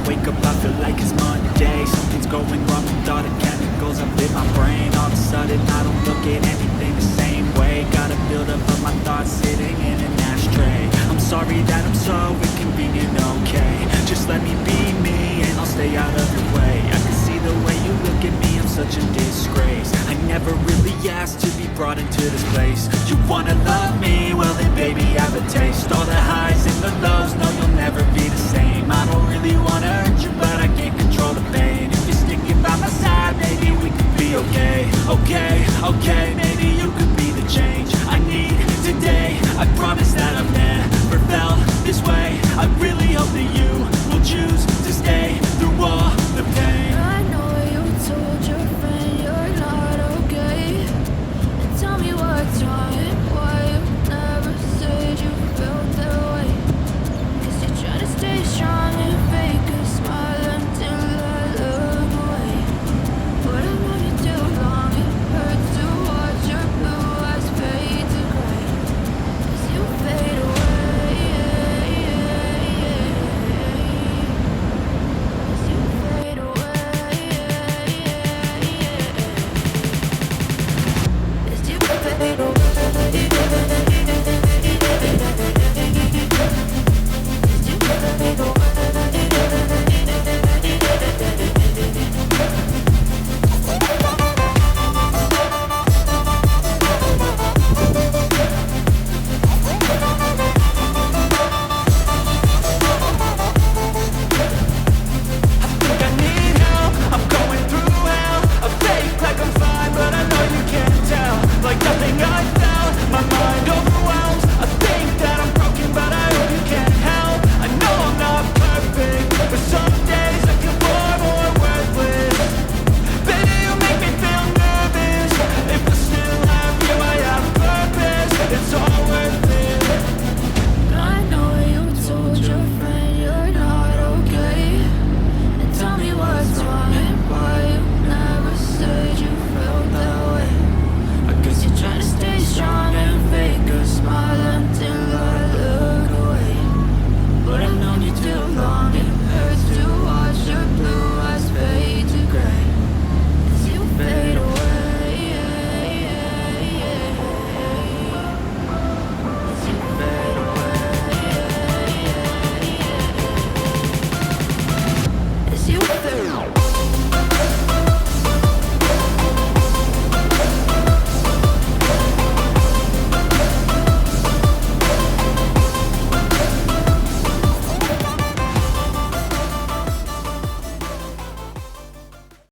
wake up, I feel like it's Monday. Something's going wrong with all the chemicals up in my brain. All of a sudden I don't look at anything the same way. Gotta build up of my thoughts sitting in an ashtray. I'm sorry that I'm so inconvenient, okay. Just let me be me and I'll stay out of your way. I can see the way you look at me, I'm such a disgrace. I never really asked to be brought into this place. You wanna love me? Well then baby, have a taste. All the highs and the lows, no you'll never be the same. I don't really wanna hurt you, but I can't control the pain. If you're sticking by my side, maybe we could be okay. Okay, maybe you